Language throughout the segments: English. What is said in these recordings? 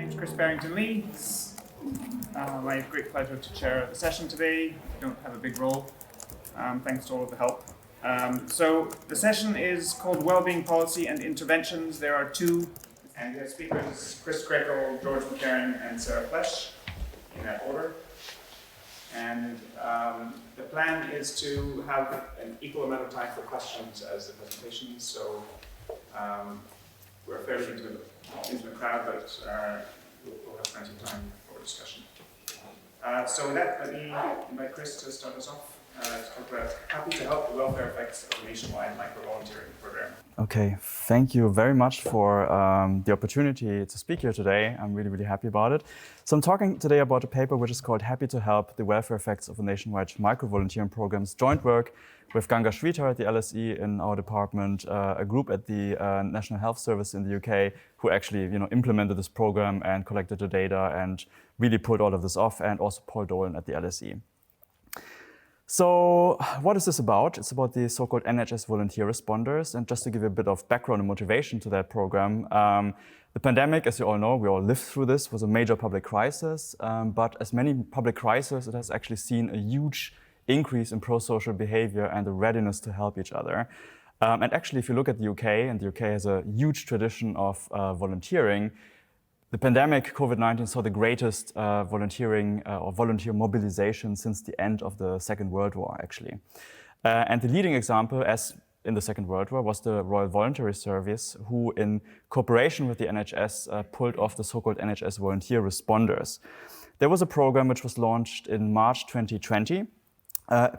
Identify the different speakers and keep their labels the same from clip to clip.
Speaker 1: name's Chris Barrington-Lee. It's my great pleasure to chair the session today. I don't have a big role, thanks to all of the help. So the session is called Wellbeing Policy and Interventions. There are two, and we have speakers, Chris Krekel, George McCarran, and Sarah Flesch, in that order. And the plan is to have an equal amount of time for questions as the presentations. So we're a fairly intimate crowd, but we'll have plenty of time for discussion. So with that, let me invite Chris to start us off. To talk about happy to help the welfare effects of a nationwide micro-volunteering program.
Speaker 2: Okay, thank you very much for the opportunity to speak here today. I'm really happy about it. So I'm talking today about a paper which is called Happy to Help the Welfare Effects of a Nationwide Micro-Volunteering Program's joint work with Ganga Shritar at the LSE in our department, a group at the National Health Service in the UK who actually implemented this program and collected the data and really pulled all of this off, and also Paul Dolan at the LSE. So what is this about? It's about the so-called NHS volunteer responders. And just to give you a bit of background and motivation to that program, the pandemic, as you all know, we all lived through this, was a major public crisis. But as many public crises, it has actually seen a huge increase in pro-social behavior and the readiness to help each other. And actually, if you look at the UK, and the UK has a huge tradition of volunteering, the pandemic, COVID-19, saw the greatest volunteering or volunteer mobilization since the end of the Second World War, actually. And the leading example, as in the Second World War, was the Royal Voluntary Service, who, in cooperation with the NHS, pulled off the so-called NHS volunteer responders. There was a program which was launched in March 2020,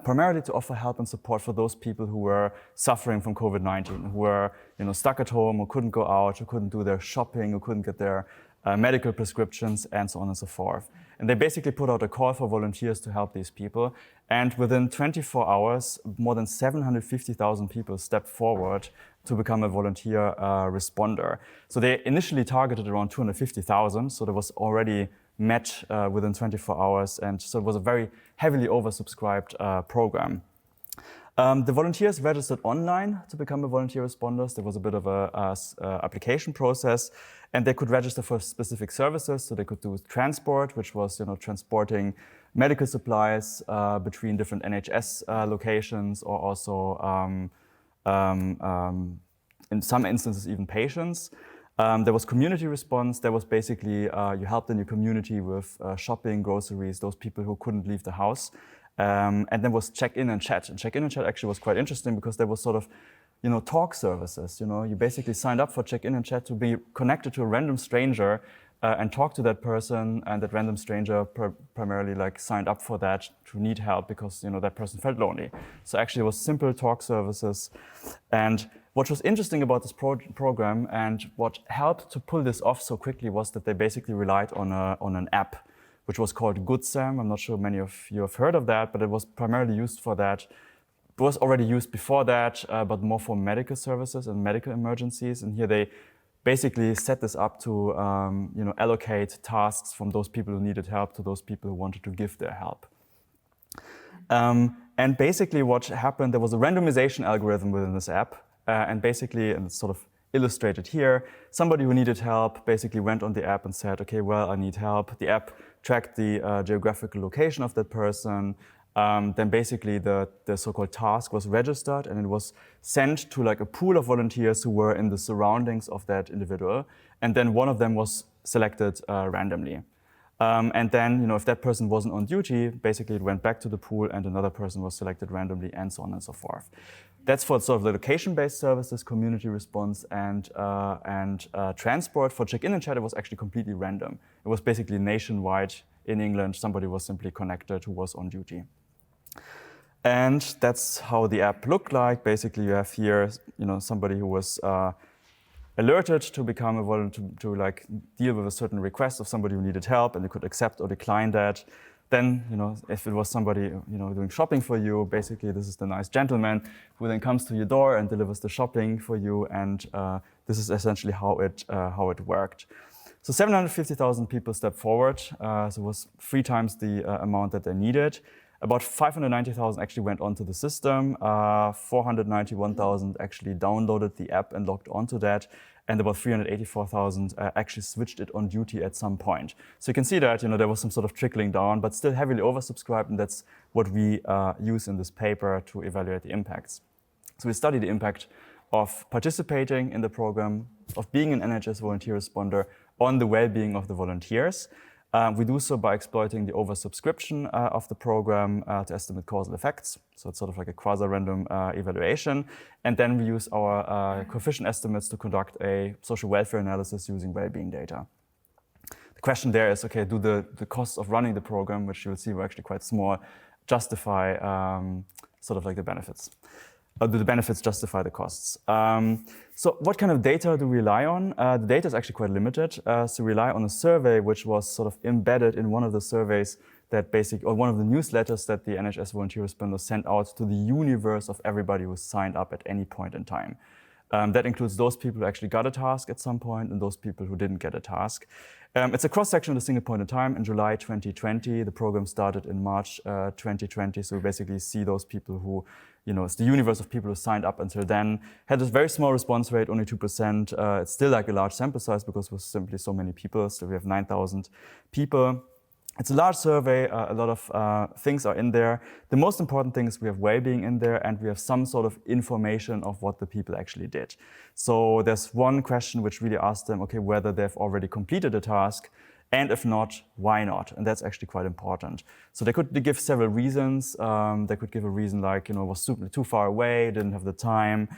Speaker 2: primarily to offer help and support for those people who were suffering from COVID-19, who were stuck at home, who couldn't go out, who couldn't do their shopping, who couldn't get their medical prescriptions, and so on and so forth. And they basically put out a call for volunteers to help these people. And within 24 hours, more than 750,000 people stepped forward to become a volunteer responder. So they initially targeted around 250,000, so there was already met within 24 hours. And so it was a very heavily oversubscribed program. The volunteers registered online to become a volunteer responders. There was a bit of a application process, and they could register for specific services. So they could do transport, which was transporting medical supplies between different NHS locations, or also in some instances even patients. There was community response. There was basically you helped in your community with shopping, groceries, those people who couldn't leave the house. And then was check-in and chat. And check-in and chat actually was quite interesting because there was sort of, talk services. You basically signed up for check-in and chat to be connected to a random stranger and talk to that person. And that random stranger primarily signed up for that to need help because that person felt lonely. So actually, it was simple talk services. And what was interesting about this program and what helped to pull this off so quickly was that they basically relied on an app, which was called GoodSam. I'm not sure many of you have heard of that, but it was primarily used for that. It was already used before that, but more for medical services and medical emergencies. And here they basically set this up to allocate tasks from those people who needed help to those people who wanted to give their help. And basically what happened, there was a randomization algorithm within this app. And basically, and it's sort of illustrated here, somebody who needed help basically went on the app and said, okay, well, I need help. The app tracked the geographical location of that person. Then basically the so-called task was registered and it was sent to a pool of volunteers who were in the surroundings of that individual. And then one of them was selected randomly. And then, if that person wasn't on duty, basically it went back to the pool and another person was selected randomly, and so on and so forth. That's for sort of the location-based services, community response, and transport. For check-in and chat, it was actually completely random. It was basically nationwide in England. Somebody was simply connected who was on duty. And that's how the app looked like. Basically, you have here, somebody who was alerted to become a volunteer, to deal with a certain request of somebody who needed help, and they could accept or decline that. Then, if it was somebody, doing shopping for you, basically this is the nice gentleman who then comes to your door and delivers the shopping for you, and this is essentially how it worked. So 750,000 people stepped forward, so it was 3 times the amount that they needed. About 590,000 actually went onto the system, 491,000 actually downloaded the app and logged onto that, and about 384,000 actually switched it on duty at some point. So you can see that there was some sort of trickling down, but still heavily oversubscribed, and that's what we use in this paper to evaluate the impacts. So we study the impact of participating in the program, of being an NHS volunteer responder on the well-being of the volunteers. We do so by exploiting the oversubscription of the program to estimate causal effects. So it's sort of like a quasi-random evaluation. And then we use our coefficient estimates to conduct a social welfare analysis using well-being data. The question there is, okay, do the costs of running the program, which you'll see were actually quite small, justify sort of like the benefits? Do the benefits justify the costs? So what kind of data do we rely on? The data is actually quite limited. So we rely on a survey which was sort of embedded in one of the surveys that or one of the newsletters that the NHS volunteer responders sent out to the universe of everybody who signed up at any point in time. That includes those people who actually got a task at some point and those people who didn't get a task. It's a cross-section at a single point in time. In July 2020, the program started in March 2020. So we basically see those people who, it's the universe of people who signed up until then. Had a very small response rate, only 2%. It's still like a large sample size because we're simply so many people. So we have 9,000 people. It's a large survey, a lot of things are in there. The most important thing is we have well-being in there and we have some sort of information of what the people actually did. So there's one question which really asks them, okay, whether they've already completed a task, and if not, why not? And that's actually quite important. So they could give several reasons. They could give a reason like, it was too far away, didn't have the time,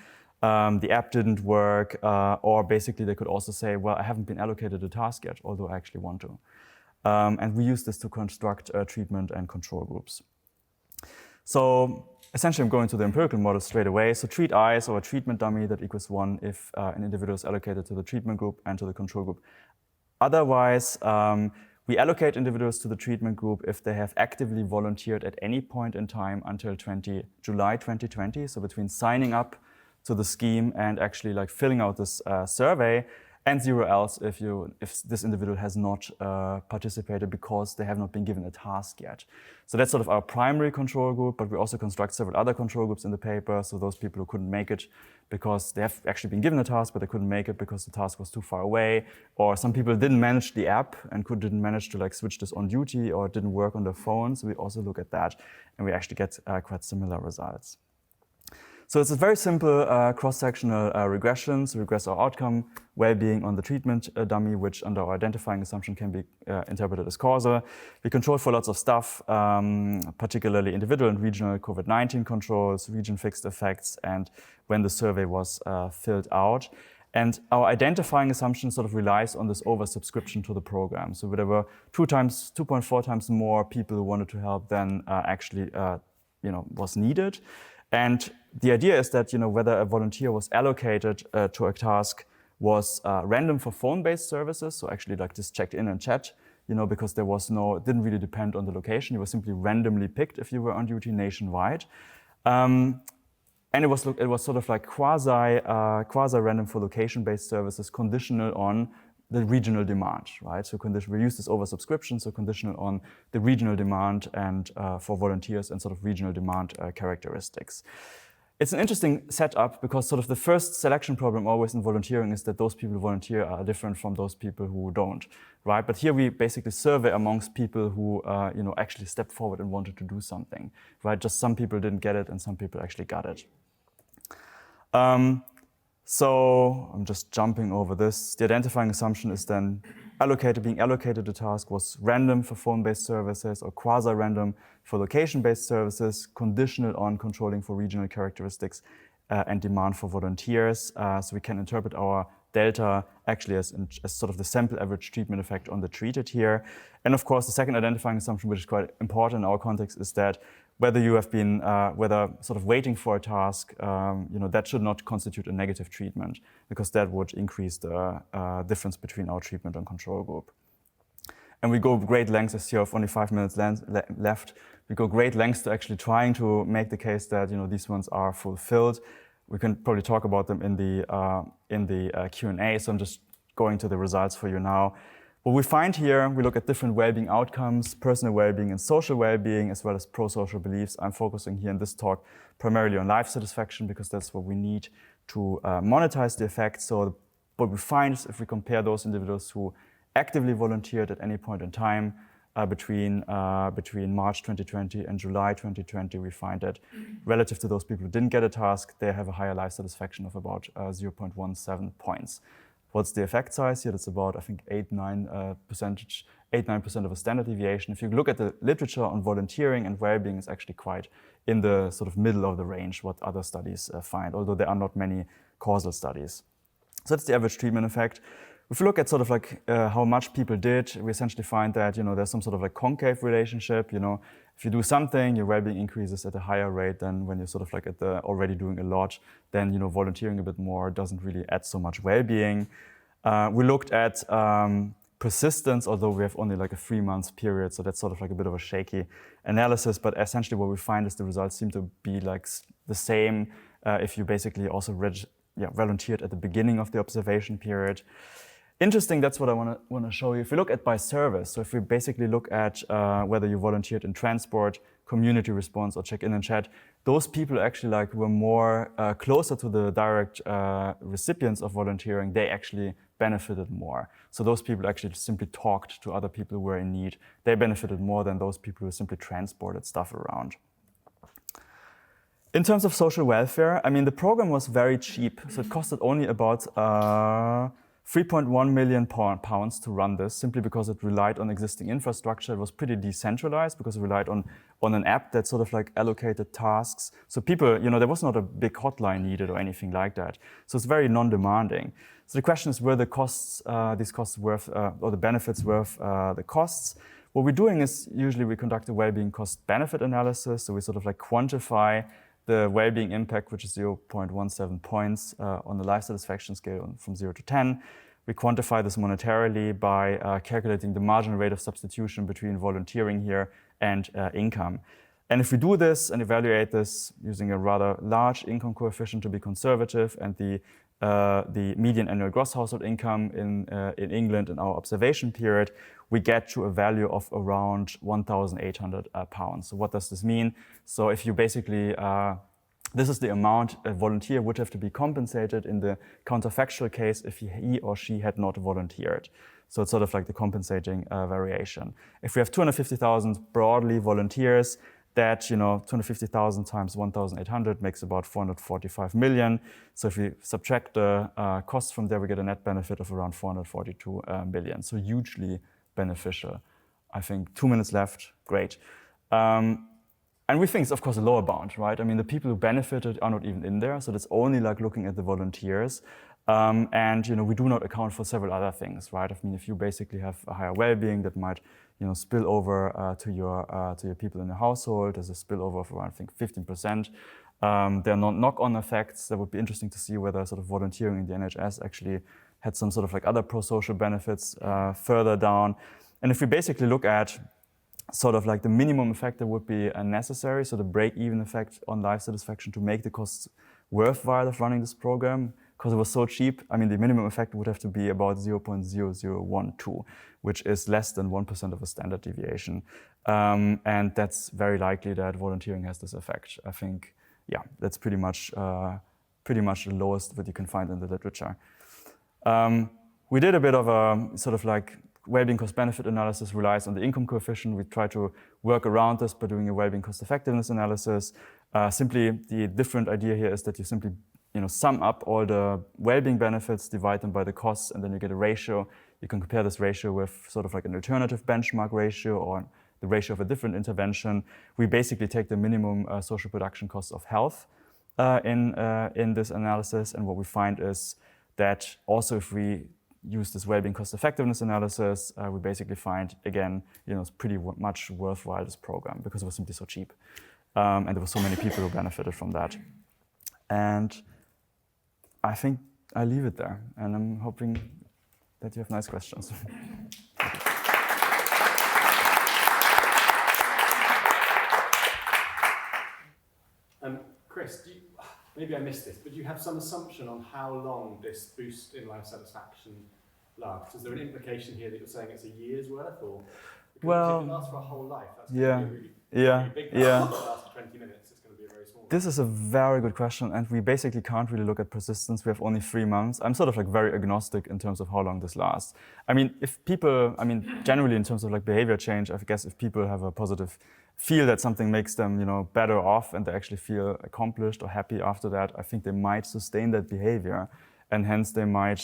Speaker 2: the app didn't work, or basically they could also say, well, I haven't been allocated a task yet, although I actually want to. And we use this to construct treatment and control groups. So essentially, I'm going to the empirical model straight away. So treat I, so a treatment dummy that equals 1 if an individual is allocated to the treatment group and to the control group. Otherwise, we allocate individuals to the treatment group if they have actively volunteered at any point in time until July 2020. So between signing up to the scheme and actually like filling out this survey, and 0 else if this individual has not participated because they have not been given a task yet. So that's sort of our primary control group, but we also construct several other control groups in the paper. So those people who couldn't make it because they have actually been given a task, but they couldn't make it because the task was too far away, or some people didn't manage the app and didn't manage to like switch this on duty, or didn't work on their phone. So we also look at that, and we actually get quite similar results. So it's a very simple cross-sectional regression. So we regress our outcome, well-being on the treatment dummy, which under our identifying assumption can be interpreted as causal. We control for lots of stuff, particularly individual and regional COVID-19 controls, region-fixed effects, and when the survey was filled out. And our identifying assumption sort of relies on this oversubscription to the program. So there were 2.4 times more people who wanted to help than actually was needed. And the idea is that whether a volunteer was allocated to a task was random for phone-based services, so actually like just checked in and chat, because there was it didn't really depend on the location. You were simply randomly picked if you were on duty nationwide. And it was sort of like quasi-random for location-based services, conditional on the regional demand, right? So we use this oversubscription, so conditional on the regional demand and for volunteers and sort of regional demand characteristics. It's an interesting setup because sort of the first selection problem always in volunteering is that those people who volunteer are different from those people who don't, right? But here we basically survey amongst people who actually stepped forward and wanted to do something, right? Just some people didn't get it and some people actually got it. So I'm just jumping over this. The identifying assumption is then being allocated a task was random for phone-based services or quasi-random for location-based services, conditional on controlling for regional characteristics and demand for volunteers. So we can interpret our delta actually as sort of the sample average treatment effect on the treated here. And of course, the second identifying assumption, which is quite important in our context, is that whether you have been, whether sort of waiting for a task, that should not constitute a negative treatment, because that would increase the difference between our treatment and control group. And we go great lengths, as you have only 5 minutes left, we go great lengths to actually trying to make the case that these ones are fulfilled. We can probably talk about them in the Q&A, so I'm just going to the results for you now. What we find here, we look at different well-being outcomes, personal well-being and social well-being, as well as pro-social beliefs. I'm focusing here in this talk primarily on life satisfaction because that's what we need to monetize the effect. So what we find is if we compare those individuals who actively volunteered at any point in time between March 2020 and July 2020, we find that relative to those people who didn't get a task, they have a higher life satisfaction of about 0.17 points. What's the effect size here? That's about, I think, 8-9% of a standard deviation. If you look at the literature on volunteering and well-being, it's actually quite in the sort of middle of the range what other studies find, although there are not many causal studies. So that's the average treatment effect. If you look at sort of like how much people did, we essentially find that, there's some sort of like concave relationship. If you do something, your well-being increases at a higher rate than when you're sort of like at the already doing a lot. Then, volunteering a bit more doesn't really add so much well-being. We looked at persistence, although we have only like a 3-month period, so that's sort of like a bit of a shaky analysis. But essentially, what we find is the results seem to be like the same if you basically also volunteered at the beginning of the observation period. Interesting, that's what I want to show you. If we look at by service, so if we basically look at whether you volunteered in transport, community response, or check-in and chat, those people actually were more closer to the direct recipients of volunteering. They actually benefited more. So those people actually simply talked to other people who were in need. They benefited more than those people who simply transported stuff around. In terms of social welfare, the program was very cheap. So it costed only about 3.1 million pounds to run this, simply because it relied on existing infrastructure. It was pretty decentralized because it relied on an app that sort of like allocated tasks. So people, there was not a big hotline needed or anything like that. So it's very non-demanding. So the question is, were the costs, these costs worth, or the benefits worth the costs? What we're doing is usually we conduct a well-being cost-benefit analysis. So we sort of like quantify the well-being impact, which is 0.17 points on the life satisfaction scale from 0 to 10. We quantify this monetarily by calculating the marginal rate of substitution between volunteering here and income. And if we do this and evaluate this using a rather large income coefficient to be conservative and the median annual gross household income in England in our observation period, we get to a value of around 1,800 pounds. So what does this mean? So if you basically, this is the amount a volunteer would have to be compensated in the counterfactual case if he or she had not volunteered. So it's sort of like the compensating variation. If we have 250,000 broadly volunteers, that 250,000 times 1,800 makes about 445 million. So if we subtract the costs from there, we get a net benefit of around 442 million. So hugely beneficial. I think 2 minutes left, great. And we think it's of course a lower bound, right? The people who benefited are not even in there. So that's only like looking at the volunteers. And we do not account for several other things, right? If you basically have a higher well-being, that might spill over to your people in the household. There's a spillover of around, I think, 15%. There are knock-on effects. That would be interesting to see whether sort of volunteering in the NHS actually had some sort of like other pro-social benefits further down. And if we basically look at sort of like the minimum effect that would be necessary, so the break-even effect on life satisfaction to make the costs worthwhile of running this program, because it was so cheap, the minimum effect would have to be about 0.0012, which is less than 1% of a standard deviation. And that's very likely that volunteering has this effect. I think, yeah, that's pretty much the lowest that you can find in the literature. We did a bit of a sort of like well-being cost-benefit analysis relies on the income coefficient. We try to work around this by doing a well-being cost-effectiveness analysis. Simply, the different idea here is that you simply sum up all the well-being benefits, divide them by the costs, and then you get a ratio. You can compare this ratio with sort of like an alternative benchmark ratio or the ratio of a different intervention. We basically take the minimum social production costs of health in this analysis, and what we find is that also if we use this well-being cost-effectiveness analysis, we basically find, again, it's pretty much worthwhile, this program, because it was simply so cheap. And there were so many people who benefited from that. And I think I leave it there, and I'm hoping that you have nice questions.
Speaker 3: Chris, maybe I missed this, but do you have some assumption on how long this boost in life satisfaction last? Is there an implication here that you're saying it's a year's worth, or because
Speaker 2: Well,
Speaker 3: if it lasts for a whole life, that's
Speaker 2: yeah,
Speaker 3: going to be a really big part.
Speaker 2: yeah.
Speaker 3: If it lasts for 20 minutes, it's going to be a very small.
Speaker 2: This is a very good question, and we basically can't really look at persistence. We have only 3 months. I'm sort of like very agnostic in terms of how long this lasts. I mean, generally in terms of like behavior change, I guess if people have a positive feel that something makes them, better off, and they actually feel accomplished or happy after that, I think they might sustain that behavior, and hence it might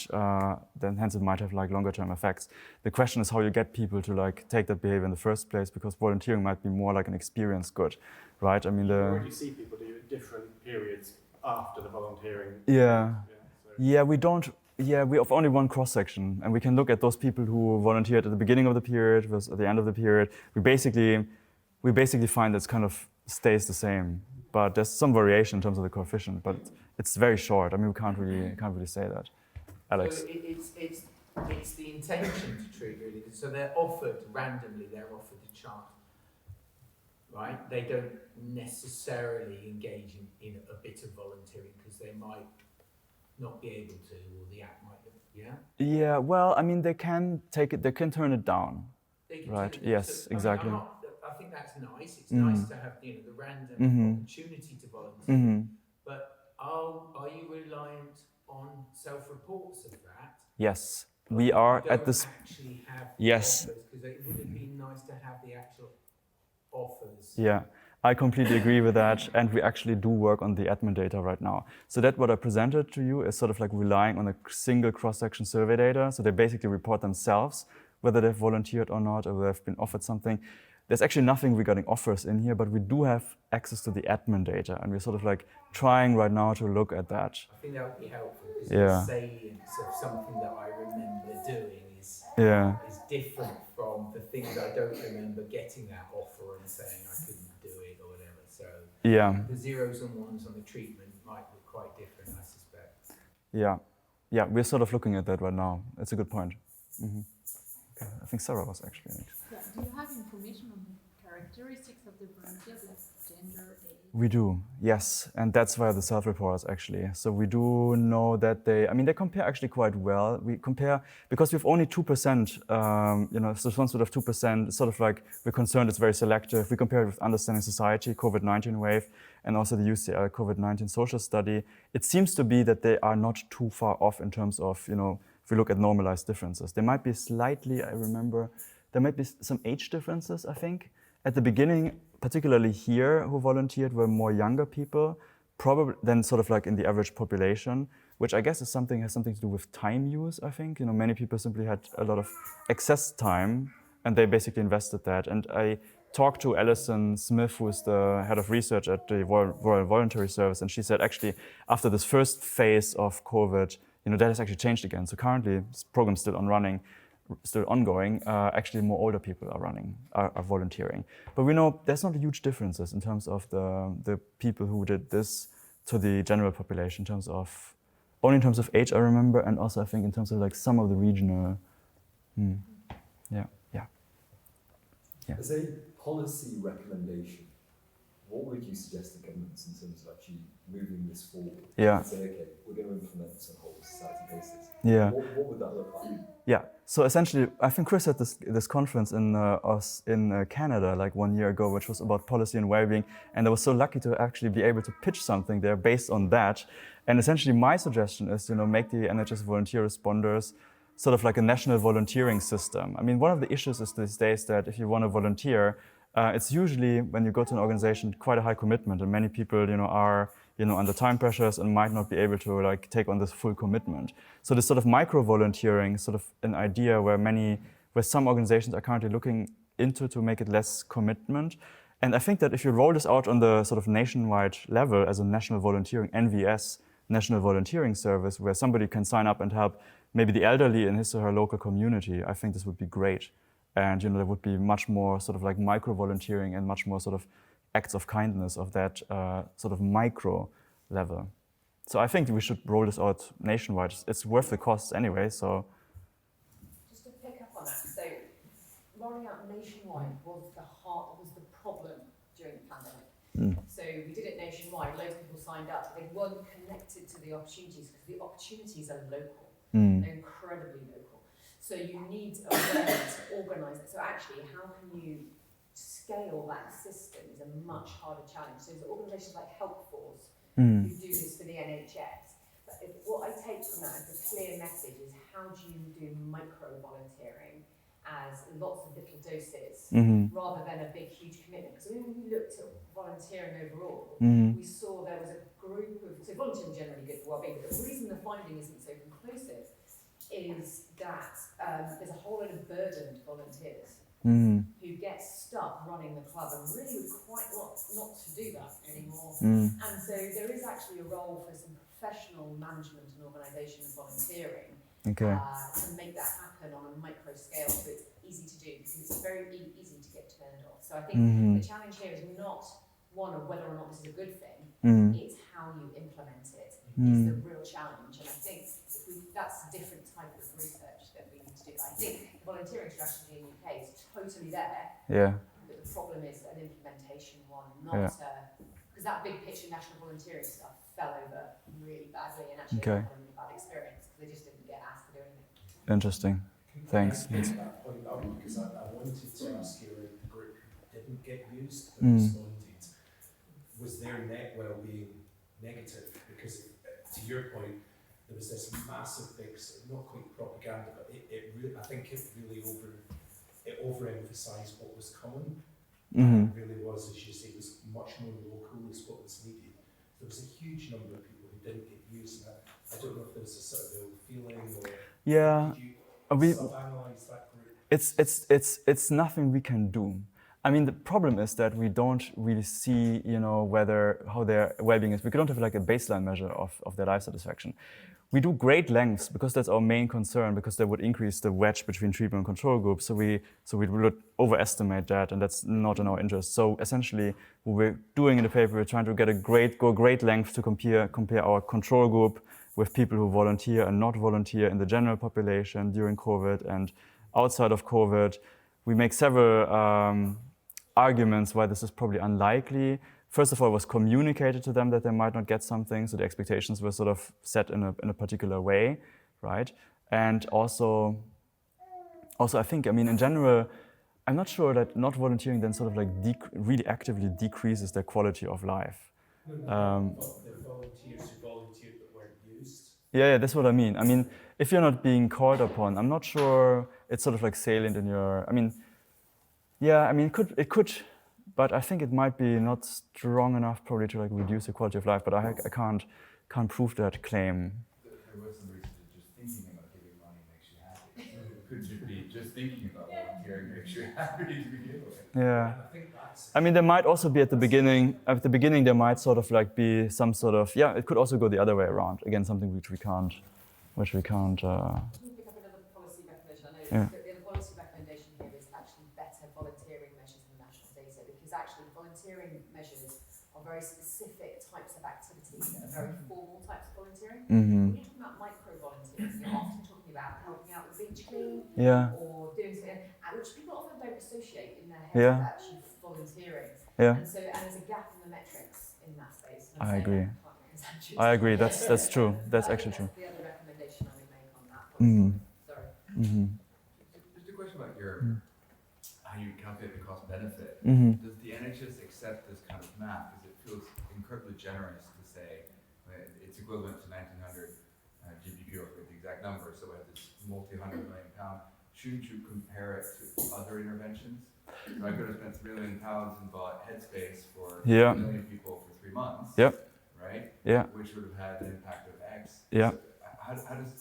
Speaker 2: have like longer term effects. The question is how you get people to like take that behavior in the first place, because volunteering might be more like an experience good, right? I mean,
Speaker 3: you already see people do it at different periods after the volunteering.
Speaker 2: We have only one cross section, and we can look at those people who volunteered at the beginning of the period versus at the end of the period. We basically find that it kind of stays the same, but there's some variation in terms of the coefficient, but it's very short. I mean, we can't really say that. Alex.
Speaker 4: So it's the intention to treat, really. So they're offered randomly. They're offered a chart, right? They don't necessarily engage in a bit of volunteering because they might not be able to, or the app might. Yeah.
Speaker 2: Yeah. Well, I mean, they can take it. They can turn it down.
Speaker 4: They can
Speaker 2: right.
Speaker 4: turn it,
Speaker 2: Yes.
Speaker 4: so,
Speaker 2: Exactly.
Speaker 4: I think that's nice. It's nice to have the random opportunity to volunteer. But are you reliant on self-reports of that?
Speaker 2: Yes, we are
Speaker 4: you
Speaker 2: at
Speaker 4: don't
Speaker 2: this.
Speaker 4: Actually have
Speaker 2: Yes.
Speaker 4: Because it would have been nice to have the actual offers.
Speaker 2: Yeah, I completely agree with that, and we actually do work on the admin data right now. So that what I presented to you is sort of like relying on a single cross-section survey data. So they basically report themselves whether they've volunteered or not, or whether they've been offered something. There's actually nothing regarding offers in here, but we do have access to the admin data, and we're sort of like trying right now to look at that.
Speaker 4: I think that would be helpful, because
Speaker 2: Yeah.
Speaker 4: the salience of something that I remember doing is different from the things I don't remember getting that offer and saying I couldn't do it or whatever. So the zeros and ones on the treatment might look quite different, I suspect.
Speaker 2: Yeah, we're sort of looking at that right now. It's a good point. Okay. I think Sarah was actually next.
Speaker 5: Yeah. Do you have information on the characteristics of the volunteers, like gender, age?
Speaker 2: We do, yes, and that's why the self-reports actually. So we do know that they compare actually quite well. We compare, because we have only 2%, so response rate of 2%, sort of like we're concerned it's very selective. We compare it with Understanding Society, COVID-19 wave, and also the UCL COVID-19 social study. It seems to be that they are not too far off in terms of, if we look at normalized differences. There might be slightly, there might be some age differences, I think. At the beginning, particularly here, who volunteered were more younger people, probably than sort of like in the average population, which I guess has something to do with time use, I think. Many people simply had a lot of excess time, and they basically invested that. And I talked to Alison Smith, who is the head of research at the Royal Voluntary Service, and she said actually after this first phase of COVID, that has actually changed again. So currently, this program's still ongoing. Actually, more older people are volunteering. But we know there's not huge differences in terms of the people who did this to the general population, only in terms of age, I remember, and also I think in terms of like some of the regional. Yeah.
Speaker 6: As a policy recommendation, what would you suggest to governments in terms of actually moving this forward?
Speaker 2: Yeah.
Speaker 6: And say, okay, we're going to implement this on a whole society basis.
Speaker 2: Yeah.
Speaker 6: What would that look like?
Speaker 2: Yeah. So essentially, I think Chris had this conference in Canada like 1 year ago, which was about policy and well-being, and I was so lucky to actually be able to pitch something there based on that. And essentially, my suggestion is, make the NHS volunteer responders sort of like a national volunteering system. I mean, one of the issues is these days that if you want to volunteer, it's usually, when you go to an organization, quite a high commitment, and many people, are, under time pressures and might not be able to like take on this full commitment. So this sort of micro-volunteering is sort of an idea where some organizations are currently looking into to make it less commitment. And I think that if you roll this out on the sort of nationwide level as a national volunteering, NVS, National Volunteering Service, where somebody can sign up and help maybe the elderly in his or her local community, I think this would be great. And there would be much more sort of like micro-volunteering and much more sort of acts of kindness of that sort of micro level. So I think we should roll this out nationwide. It's worth the costs anyway, so.
Speaker 7: Just to pick up on that, so rolling out nationwide was the problem during the pandemic. So we did it nationwide, loads of people signed up, but they weren't connected to the opportunities because the opportunities are local, they're incredibly local. So you need a way to organise it. So actually, how can you scale that system is a much harder challenge. So there's organisations like Helpforce who do this for the NHS. But what I take from that as a clear message is how do you do micro-volunteering as lots of little doses rather than a big, huge commitment. Because when we looked at volunteering overall, we saw there was a group of, so volunteering is generally good for wellbeing, but the reason the finding isn't so conclusive is that there's a whole lot of burdened volunteers who get stuck running the club and really would quite like not to do that anymore. And so there is actually a role for some professional management and organisation of volunteering to make that happen on a micro scale, so it's easy to do because it's very easy to get turned off. So I think the challenge here is not one of whether or not this is a good thing, it's how you implement it is the real challenge. And I think that's a different type of research that we need to do. I think the volunteering strategy in the UK is totally there, but the problem is an implementation one, not because that big picture national volunteering stuff fell over really badly and actually had a really bad experience because they just didn't get asked to do anything.
Speaker 2: Interesting. Thanks.
Speaker 3: Can I pick that point up because I wanted to ask you about the group who didn't get used but responded. Was their net well-being negative? Because to your point, there was this massive big, not quite propaganda, but it really, I think it really overemphasised what was common. It really was, as you say, was much more local is what was needed. There was a huge number of people who didn't get used, and I don't know if there was a sort of ill feeling or did you sub-analyse that group?
Speaker 2: It's nothing we can do. I mean, the problem is that we don't really see, how their well-being is. We don't have like a baseline measure of their life satisfaction. We do great lengths because that's our main concern, because that would increase the wedge between treatment and control groups. So we would overestimate that, and that's not in our interest. So essentially, what we're doing in the paper, we're trying to go great length to compare our control group with people who volunteer and not volunteer in the general population during COVID and outside of COVID. We make several arguments why this is probably unlikely. First of all, it was communicated to them that they might not get something, so the expectations were sort of set in a particular way, right? And also I think, in general, I'm not sure that not volunteering then sort of like really actively decreases their quality of life.
Speaker 3: The volunteers who volunteered but weren't used.
Speaker 2: Yeah, that's what I mean. If you're not being called upon, I'm not sure it's sort of like salient in your. It could, but I think it might be not strong enough probably to like reduce the quality of life. But I can't prove that claim.
Speaker 8: There was some research that just thinking about giving money makes you happy. So it could just be just thinking about volunteering makes you happy to begin with.
Speaker 2: Yeah. There might also be at the beginning. At the beginning, there might sort of like be some sort of It could also go the other way around. Again, something which we can't.
Speaker 7: Can you pick up another policy recommendation? I know the policy recommendation here is actually better volunteering measures in national data, because actually volunteering measures are very specific types of activities that are very formal types of volunteering. When you're talking about micro-volunteering, you're often talking about helping out with beach clean or doing something, which people often don't associate in their heads with actually volunteering. And there's a gap in the metrics in that space.
Speaker 2: I agree. That's true. That's actually true.
Speaker 7: The other recommendation I would make on that policy. Sorry.
Speaker 8: Just a question about how you calculate the cost benefit. Does the NHS accept this kind of math? Because it feels incredibly generous to say it's equivalent to 1900 GBP, or the exact number. So we have this multi-100 million pound. Shouldn't you compare it to other interventions? So I could have spent £3 million and bought headspace for 1 million people for 3 months. Right? Which would have had an impact of X. So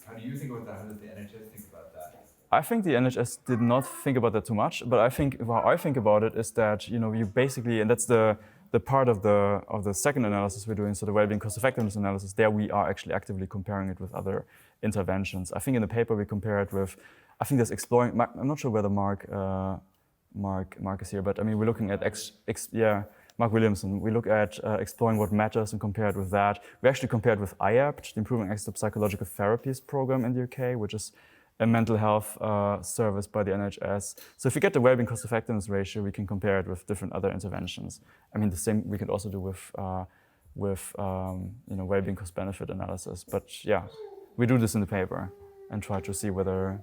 Speaker 8: how do you think about that? How does the NHS think about that?
Speaker 2: I think the NHS did not think about that too much, but I think how I think about it is that you basically, and that's the part of the second analysis we're doing, so the wellbeing cost effectiveness analysis. There we are actually actively comparing it with other interventions. I think in the paper we compare it with, I think there's exploring. I'm not sure whether Mark is here, but we're looking at Mark Williamson. We look at exploring what matters and compare it with that. We actually compared with IAPT, the Improving Access to Psychological Therapies program in the UK, which is a mental health service by the NHS. So if you get the wellbeing cost effectiveness ratio, we can compare it with different other interventions. The same we could also do with wellbeing cost benefit analysis. But we do this in the paper and try to see whether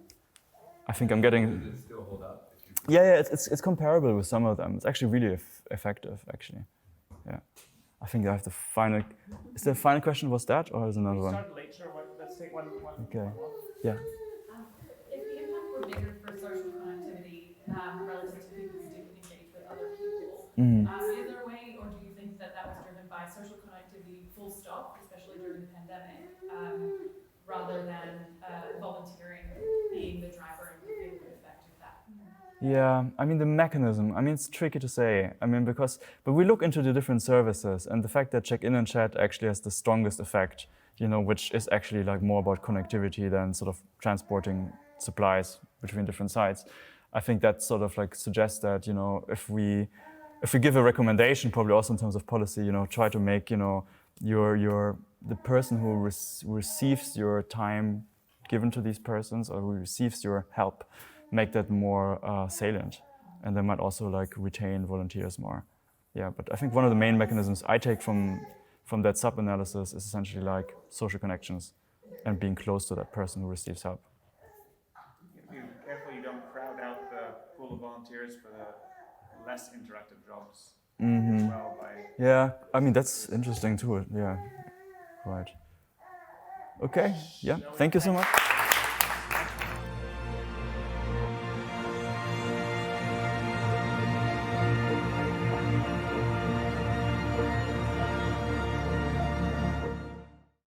Speaker 2: I think I'm getting.
Speaker 8: Does it still hold up? If you
Speaker 2: Yeah, it's comparable with some of them. It's actually really effective, actually. Yeah. I think I have the final. Is the final question was that, or is another
Speaker 1: We
Speaker 2: one?
Speaker 1: started late, sure. Let's take one.
Speaker 2: Okay.
Speaker 1: One more.
Speaker 2: Yeah.
Speaker 9: If the impact were bigger for social connectivity relative to people who didn't engage with other people, is there a way, or do you think that that was driven by social connectivity full stop, especially during the pandemic, rather than volunteering being the driver and the cumulative effect of that?
Speaker 2: Yeah, I mean the mechanism. I mean it's tricky to say. I mean but we look into the different services, and the fact that check-in and chat actually has the strongest effect, which is actually like more about connectivity than sort of transporting supplies between different sites. I think that sort of like suggests that if we give a recommendation, probably also in terms of policy, try to make the person who receives your time given to these persons or who receives your help, make that more salient, and they might also like retain volunteers more. Yeah, but I think one of the main mechanisms I take from that sub-analysis is essentially like social connections and being close to that person who receives help.
Speaker 1: Be careful you don't crowd out the pool of volunteers for the less interactive jobs as well by...
Speaker 2: Yeah, I mean that's interesting too. Yeah, right. Okay, yeah, thank you so much.